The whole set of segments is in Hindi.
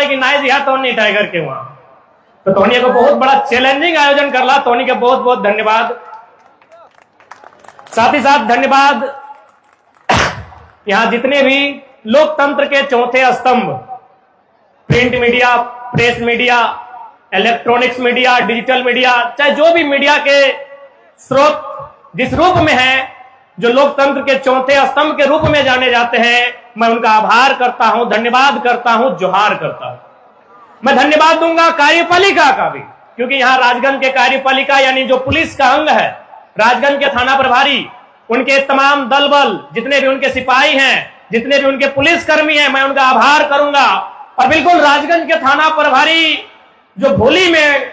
कि नाइज यहाँ टोनी टाइगर के वहां, तो टोनी को बहुत बड़ा चैलेंजिंग आयोजन कर ला। टोनी के बहुत बहुत धन्यवाद। साथ ही साथ धन्यवाद यहां जितने भी लोकतंत्र के चौथे स्तंभ, print media, press media, electronics media, digital media, चाहे जो भी मीडिया के स्रोत जिस रूप में है, जो लोकतंत्र के चौथे स्तंभ के रूप में जाने जाते हैं, मैं उनका आभार करता हूं, धन्यवाद करता हूं, जोहार करता हूं। मैं धन्यवाद दूंगा कार्यपालिका का भी, क्योंकि यहां राजगंज के कार्यपालिका यानी जो पुलिस का अंग है, राजगंज के थाना प्रभारी, उनके तमाम दल बल, जितने भी उनके सिपाही हैं, जितने भी उनके पुलिसकर्मी हैं, मैं उनका आभार करूंगा। और बिल्कुल राजगंज के थाना प्रभारी जो भोली में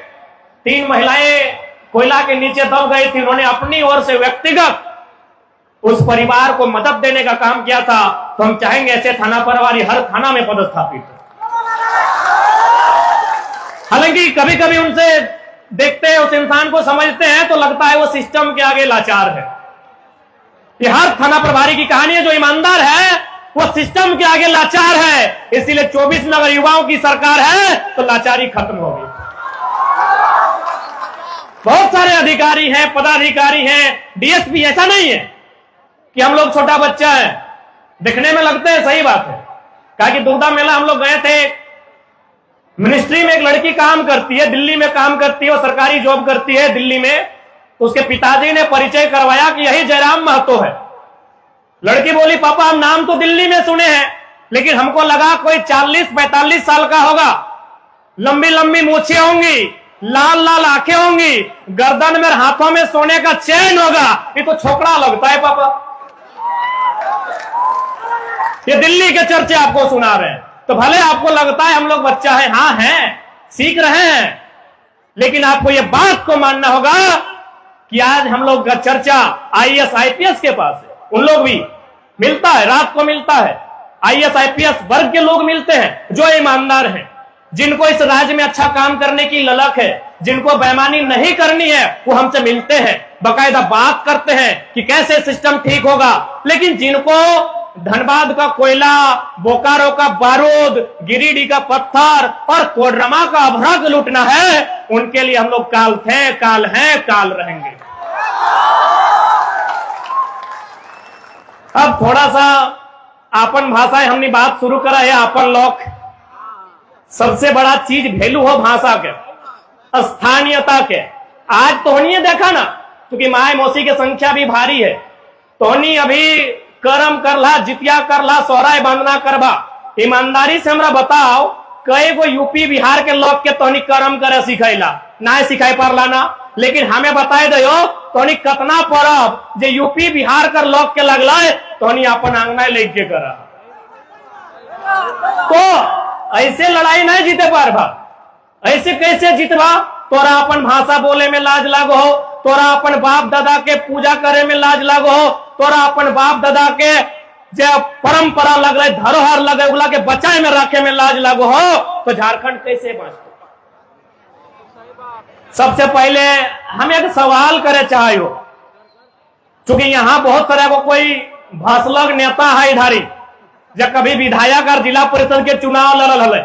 3 महिलाएं कोयला के नीचे दब गई थी, उन्होंने अपनी ओर से व्यक्तिगत उस परिवार को मदद देने का काम किया था, तो हम चाहेंगे ऐसे थाना प्रभारी हर थाना में पदस्थापित हो। हालांकि कभी कभी उनसे देखते हैं, उस इंसान को समझते हैं तो लगता है वो सिस्टम के आगे लाचार है। ये हर थाना प्रभारी की कहानी है, जो ईमानदार है वो सिस्टम के आगे लाचार है। इसीलिए 24 में अगर युवाओं की सरकार है तो लाचारी खत्म होगी। बहुत सारे अधिकारी हैं, पदाधिकारी हैं, डीएसपी, ऐसा नहीं है कि हम लोग छोटा बच्चा है, दिखने में लगते हैं, सही बात है। कहा कि दुर्गा मेला हम लोग गए थे, मिनिस्ट्री में एक लड़की काम करती है, दिल्ली में काम करती है, वो सरकारी जॉब करती है दिल्ली में। तो उसके पिताजी ने परिचय करवाया कि यही जयराम महतो है। लड़की बोली, पापा हम नाम तो दिल्ली में सुने हैं, लेकिन हमको लगा कोई 40-45 साल का होगा, लंबी लंबी मूछें होंगी, लाल लाल आंखें होंगी, गर्दन में हाथों में सोने का चैन होगा, ये तो छोकरा लगता है पापा। ये दिल्ली के चर्चे आपको सुना रहे हैं, तो भले आपको लगता है हम लोग बच्चा है, हाँ हैं, सीख रहे हैं, लेकिन आपको ये बात को मानना होगा कि आज हम लोग का चर्चा आईएएस आईपीएस के पास है। उन लोग भी मिलता है, रात को मिलता है, आईएएस आईपीएस वर्ग के लोग मिलते हैं जो ईमानदार हैं, जिनको इस राज्य में अच्छा काम करने की ललक है, जिनको बेईमानी नहीं करनी है, वो हमसे मिलते हैं, बाकायदा बात करते हैं कि कैसे सिस्टम ठीक होगा। लेकिन जिनको धनबाद का कोयला, बोकारो का बारूद, गिरिडीह का पत्थर और कोडरमा का अभ्रक लूटना है, उनके लिए हम लोग काल थे, काल हैं, काल रहेंगे। अब थोड़ा सा आपन भाषाएं हमने बात शुरू करा है। आपन लोग सबसे बड़ा चीज वैल्यू हो भाषा के, स्थानीयता के। आज तोहनी देखा ना, क्योंकि माए मौसी की संख्या भी भारी है, तोहनी अभी करम करला, जितिया करला, सोहराय बंदना करबा। ईमानदारी से हमरा बताओ, कई गो यूपी बिहार के लोग के तोहनी करम करे सिखैला ना सिखाई पारला ना, लेकिन हमें बताए दो तोहनी कतना परब जे यूपी बिहार कर लोग के लगला तोहनी अपन आंगना लेके करा। तो ऐसे लड़ाई नहीं जीते पारबा, ऐसे कैसे जीतबा? तोरा अपन भाषा बोले में लाज लागो हो, तोरा अपन बाप दादा के पूजा करे में लाज लागो हो, तोरा अपन बाप दादा के जो परंपरा लग रहे, धरोहर लगे, उला के बचाए में रखे में लाज लागो हो, तो झारखंड कैसे बचते? सबसे पहले हम एक सवाल करे चाहिए, क्योंकि यहाँ बहुत तरह को कोई भाषलग नेता है इधारी, जब कभी विधायक और जिला परिषद के चुनाव लड़ल हले,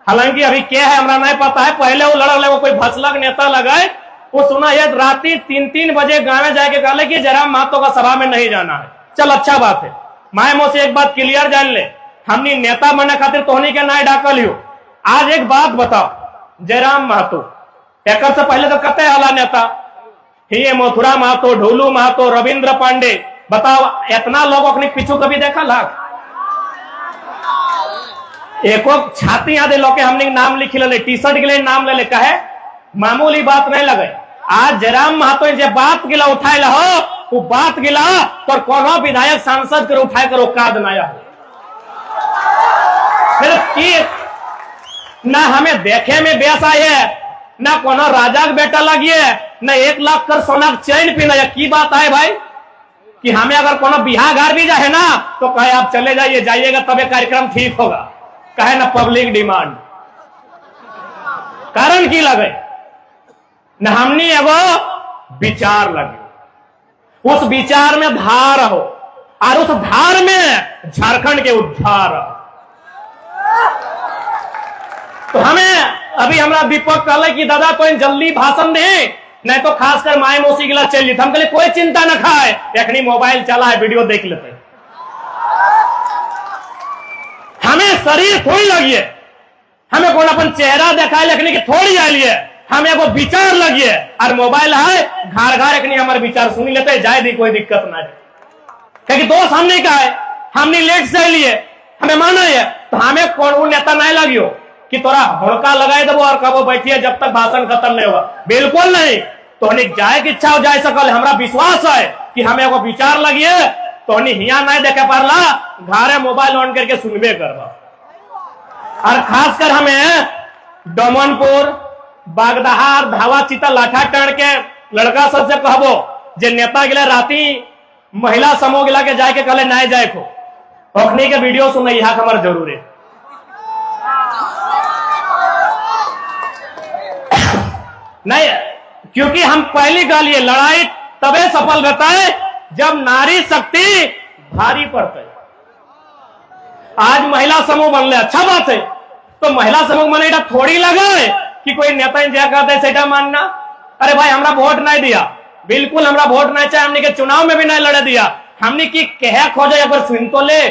हालांकि अभी क्या है हमरा नहीं पता है, पहले वो लड़ल है, वो कोई भाषलग नेता लगाए, वो सुना है रात्रि 3-3 बजे गाँव जाके कहले कि जयराम महतो का सभा में नहीं जाना है। चल अच्छा बात है, माए मो से एक बात क्लियर जान ले, हमने नेता बनने खातिर तोहनी के ना डाकल हो। आज एक बात बताओ, जयराम महतो एक से पहले तो कते हला नेता ही मथुरा महतो, ढोलू महतो, रविंद्र पांडे, बताओ इतना लोग अपने पीछू कभी देखा लाग? एको छाती याद लोग हमने नाम लिखी ले, टी शर्ट के लिए नाम ले कहे, मामूली बात नहीं लगे। आज जयराम महतो जो बात गिला उठाए हो, वो बात गिला तो कोनो विधायक सांसद कर उठाए कर औकात नया हो। ना हमें देखे में बेसा है, ना कोनो राजा का बेटा लगिए, ना 1 लाख कर सोना चैन पीना, की बात है भाई कि हमें अगर कोनो बिहार घर भी जाए ना तो कहे आप चले जाइए, जाइएगा तब कार्यक्रम ठीक होगा, कहे ना पब्लिक डिमांड। कारण की लगे न हमने एगो विचार लगे, उस विचार में धार हो और उस धार में झारखंड के उद्धार हो। अभी हमारा दीपक कहले कि दादा कोई जल्दी भाषण दे, नहीं तो खासकर माए मौसी गिला चल जीत। हम कहले कोई चिंता न खाए, एखनी मोबाइल चला है, वीडियो देख लेते। हमें शरीर थोड़ी लगिए, हमें कौन अपन चेहरा देखा लिखने की थोड़ी आइए, हमें वो विचार लगिए। और मोबाइल है घर घर एखनी हमारे विचार सुनी लेते, जाए दी कोई दिक्कत ना है। क्योंकि दोस्त हमने का है, हमने लेट से लिए, हमें माना है, तो हमें कौन नेता नहीं लगियो कि तोरा होड़का लगाए दबो और कबो बैठिए जब तक भाषण खत्म नहीं होगा। बिल्कुल नहीं, तो जाए की इच्छा हो जाए सकल। हमारा विश्वास है कि हमें वो विचार लगिए, तो हिया नहीं देखे पारला, घरे मोबाइल ऑन करके सुनबे करवा। और खासकर हमें डोमनपुर, बागदहार, धावा, चिता, लाठा टण के लड़का सबसे कहबो जे नेता गिला राती महिला समूह गिला के जाके कहले नहीं जाए को, अखनी के वीडियो सुने यहाँ हमारे जरूर है। नहीं, क्योंकि हम पहली गालिए लड़ाई तबे सफल रहता है जब नारी शक्ति भारी पड़ता है। आज महिला समूह बनले, अच्छा बात है, तो महिला समूह बने थोड़ी लगा है कि कोई नेता इंतजार करते है सेटा मानना। अरे भाई हमरा वोट नहीं दिया, बिल्कुल हमरा वोट नहीं चाहिए, हमने के चुनाव में भी नहीं लड़े दिया, हमने की कह खोजे अगर सुन तो ले।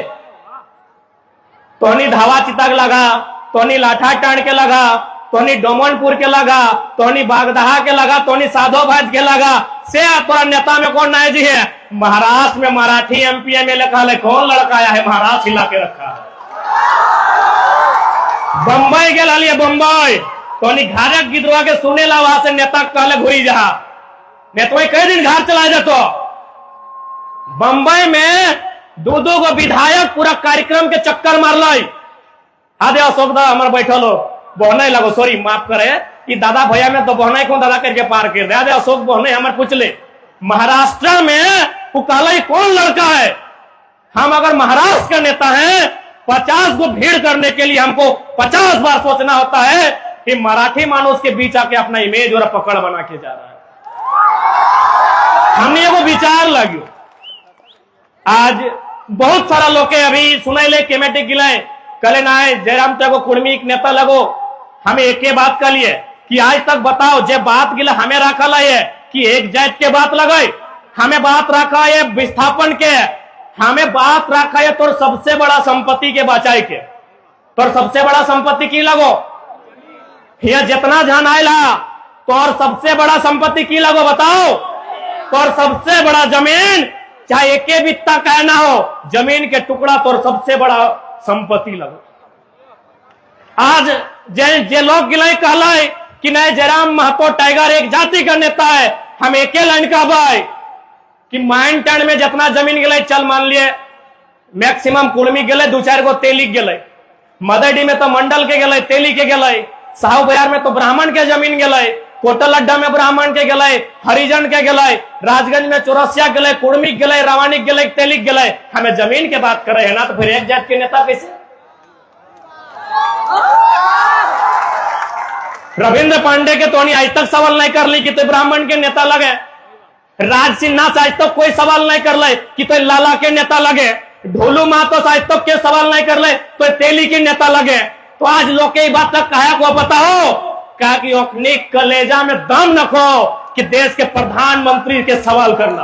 तोहनी धावा चिता के लगा, तोहनी लाठा टाण के लगा, तोहनी डोमनपुर के लगा, तोहनी बागदहा के लगा, तोहनी साधो भाज के लगा, से तोरा नेता में कौन नहीं जी है? महाराष्ट्र में मराठी एमपी एमएलए कहले कौन लड़का आया है, महाराष्ट्र हिला के रखा है। बंबई के लालिए, बंबई तोहनी घारे गिदवा के सुने ला, वहां से नेता कहले घुरी जा, नेता कई दिन घर चला जातो। बंबई में दो गो विधायक पूरा कार्यक्रम के चक्कर मार लाई। आधे अशोक दा हमारे बैठल हो बहने लगो, सॉरी माफ करे, कि दादा भैया में तो बहने को दादा करके पार कर दे। आधे अशोक बहने हमारे पूछ ले, महाराष्ट्र में वो कहला कौन लड़का है? हम अगर महाराष्ट्र का नेता हैं, 50 को भीड़ करने के लिए हमको 50 बार सोचना होता है कि मराठी मानुष के बीच आके अपना इमेज और पकड़ बना के जा रहा है। हमने वो विचार लगे। आज बहुत सारा लोग के अभी सुनाई ले केमेटिक गिलाए कले ना है जयराम तक कुर्मी नेता लगो। हमें एक ही बात कर लिए कि आज तक बताओ जे बात गिला हमें रखा है कि एक जात के बात लगाए, हमें बात रखा है विस्थापन के, हमें बात रखा है तो सबसे बड़ा संपत्ति के बचाए के। तो सबसे बड़ा संपत्ति की लगो ये जितना जान आयला, तो और सबसे बड़ा संपत्ति की लगो बताओ? तो और सबसे बड़ा जमीन, चाहे एक बित्ता कहना हो, जमीन के टुकड़ा तो सबसे बड़ा संपत्ति लगो। आज जे लोग गिलाई कहलाए कि नहीं जयराम महतो टाइगर एक जाति का नेता है, हम एक लाइन कहबाई कि माइन टर्न में जितना जमीन गए, चल मान लिए मैक्सिमम कुर्मी गए, 2-4 गो तेली गए, मदडी में तो मंडल के गए, तेली के गए, साहू बाजार में तो ब्राह्मण के जमीन गए, कोटल अड्डा में ब्राह्मण के गए, हरिजन के गए, राजगंज में चौरसिया गए, कुर्मी गए, रावानिक गए, तेलिक गए। हमें जमीन के बात कर रहे हैं ना, तो फिर एक जात के नेता कैसे? रविंद्र पांडे के तो आज तक सवाल नहीं कर ली कि तो ब्राह्मण के नेता लगे। राज सिन्हा से आज तक कोई सवाल नहीं कर ले कि तो लाला के नेता लगे। ढोलू महतो से आज तक के सवाल नहीं कर ले तो तेली के नेता लगे। तो आज लोग के बात तक कहा को बताओ क्या कि अपने कलेजा में दम रखो कि देश के प्रधानमंत्री के सवाल करना।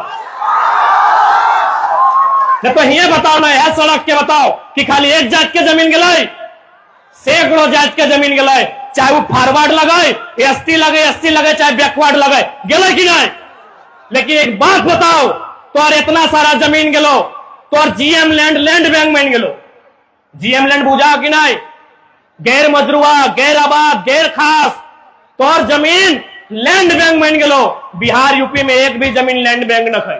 तो ये बताओ ना, यह सड़क के बताओ कि खाली एक जात के जमीन गलाई, सैकड़ों जात के जमीन गलाई, चाहे वो फॉरवर्ड लगाए, एसटी लगे, चाहे बैकवर्ड लगाए, गए कि नहीं? लेकिन एक बात बताओ, तो और इतना सारा जमीन गेलो, तो और जीएम लैंड बैंक में गेलो, जीएम लैंड बुझा कि नहीं? गैर मजरुआ, गैर आबाद, गैर खास, तो और जमीन लैंड बैंक में गेलो। बिहार यूपी में एक भी जमीन लैंड बैंक न है,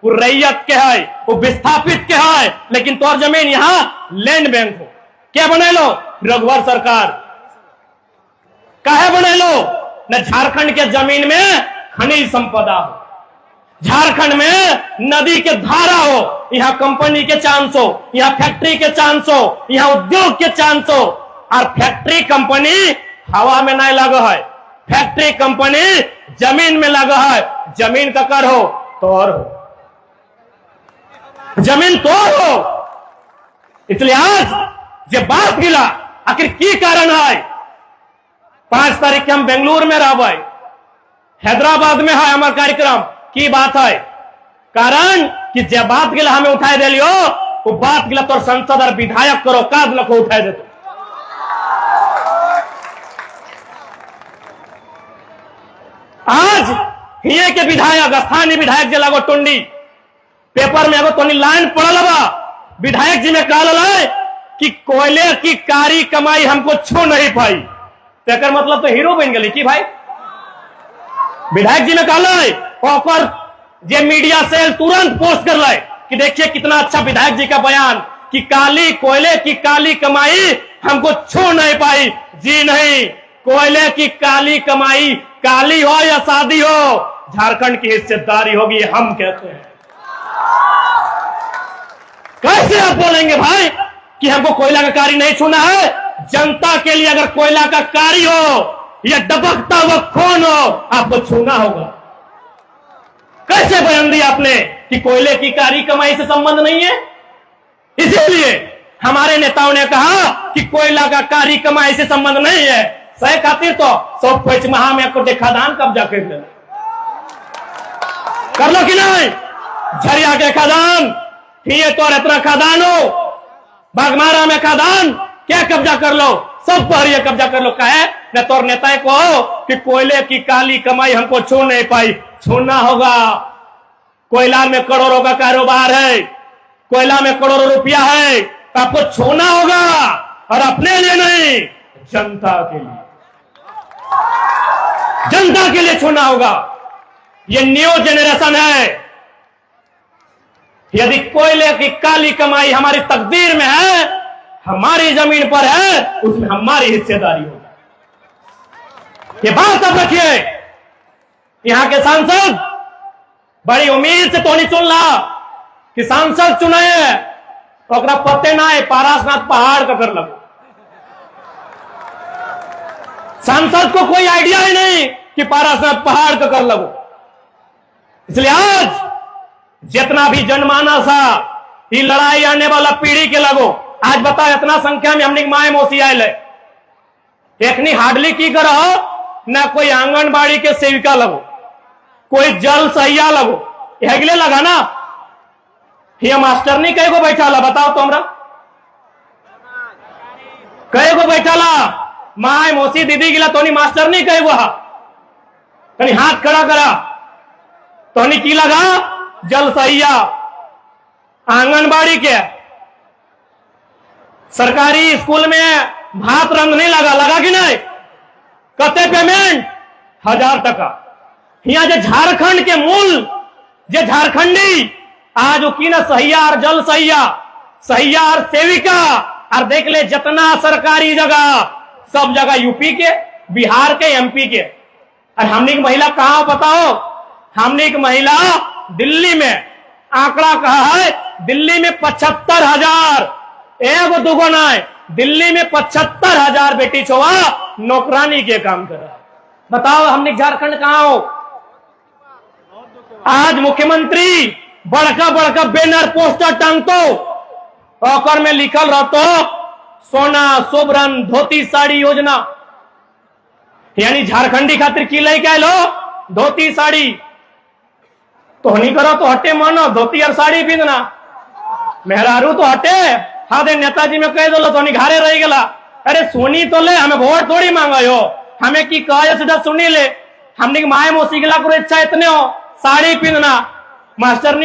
वो रैयत के है, वो विस्थापित के है, लेकिन तो और जमीन यहाँ लैंड बैंक हो। क्या बने लो? रघुवर सरकार काहे बने लो? न झारखंड के जमीन में खनिज संपदा हो, झारखंड में नदी के धारा हो, यहाँ कंपनी के चांस हो, यहाँ फैक्ट्री के चांस हो, यहाँ उद्योग के चांस हो। और फैक्ट्री कंपनी हवा में नहीं लगा है, फैक्ट्री कंपनी जमीन में लगा है। जमीन का कर हो तो और हो, जमीन तो हो। इसलिए आज जब बात गिला आखिर की कारण है 5 तारीख के हम बेंगलुरु में रहबै, हैदराबाद में है हमार कार्यक्रम। की बात है? कारण कि जे बात के लिए हमें उठाए दे लियो, वो बात के लिए तो संसद और विधायक करो काज लको उठाए देते। आज हिये के विधायक, स्थानीय विधायक जे लगो टुंडी, पेपर में एगो तो लाइन पड़ल बा, विधायक जी में कहल है कि कोयले की कारी कमाई हमको छू नहीं पाई। तेकर मतलब तो हीरो बन गई की भाई। विधायक जी में कहल है और जे मीडिया सेल तुरंत पोस्ट कर लाए कि देखिए कितना अच्छा विधायक जी का बयान कि काली कोयले की काली कमाई हमको छू नहीं पाई। जी नहीं, कोयले की काली कमाई काली हो या शादी हो, झारखंड की हिस्सेदारी होगी, हम कहते हैं। कैसे आप बोलेंगे भाई कि हमको कोयला का कारी नहीं छूना है? जनता के लिए अगर कोयला का कारी हो या दबकता हुआ खून हो, आपको छूना होगा। कैसे बयान दिया आपने कि कोयले की कारी कमाई से संबंध नहीं है? इसीलिए हमारे नेताओं ने कहा कि कोयला का कारी कमाई से संबंध नहीं है। सही खातिर तो 105 माह में को खदान कब्जा कर लो कि नहीं? झरिया के खदान, ये तो इतना खदान हो, बागमारा में खदान, क्या कब्जा कर लो, सब पर ये कब्जा कर लो। कहे न तो नेता को कि कोयले की काली कमाई हमको छू नहीं पाई, छूना होगा। कोयला में करोड़ों का कारोबार है, कोयला में करोड़ों रुपया है, तो आपको छूना होगा, और अपने लिए नहीं, जनता के लिए, जनता के लिए छूना होगा। ये न्यू जनरेशन है। यदि कोयले की काली कमाई हमारी तकदीर में है, हमारी जमीन पर है, उसमें हमारी हिस्सेदारी होगी। ये बात अब रखिए। यहां के सांसद बड़ी उम्मीद से तो नहीं चुन रहा कि सांसद चुने तो पते ना है पारासनाथ पहाड़ का कर लगो। सांसद को कोई आइडिया ही नहीं कि पारासनाथ पहाड़ का कर लगो। इसलिए आज जितना भी जनमानस है, ये लड़ाई आने वाला पीढ़ी के लगो। आज बताओ इतना संख्या में हमने माए मौसी आयल है, एकनी हार्डली की करो ना, कोई आंगनबाड़ी के सेविका लगो, कोई जल सहिया लगो, हेगले लगा ना, ये मास्टर नहीं कई को बैठा ला, बताओ तो हमरा कई को बैठा ला, माए मौसी दीदी गिला तो नहीं मास्टर नहीं कई को कहीं हाथ खड़ा करा तो नहीं की लगा, जल सहिया आंगनबाड़ी के, सरकारी स्कूल में भात रंग नहीं लगा कि नहीं? कते पेमेंट 1000 टका। यहाँ जो झारखंड के मूल जो झारखंडी आज की ना सहिया और जल सहिया और सेविका और देख ले जितना सरकारी जगह, सब जगह यूपी के, बिहार के, एमपी के। और हमने की महिला कहां बताओ? हमने की महिला दिल्ली में, आंकड़ा कहा है दिल्ली में 75,000, एगो दुगो ना है, दिल्ली में 75,000 बेटी छोवा नौकरानी के काम कर रहा है। बताओ हमने झारखंड कहां हो? आज मुख्यमंत्री बड़का बड़का बैनर पोस्टर टांगतो, और में लिखल रहतो सोना सोबरन धोती साड़ी योजना। यानी झारखंडी खातिर की ले क्या लो? धोती साड़ी तो नहीं करो तो हटे मानो, धोती और साड़ी पीना मेहरारू तो हटे। हाँ दे नेताजी में कह दो तो नहीं घारे रह गला। अरे सुनी तो ले, हमें वोट थोड़ी मांगा हो, हमें की कहा सीधा सुनी ले। हमने माए मौसी गिला को इच्छा इतने हो साड़ी पीना, मास्टर नहीं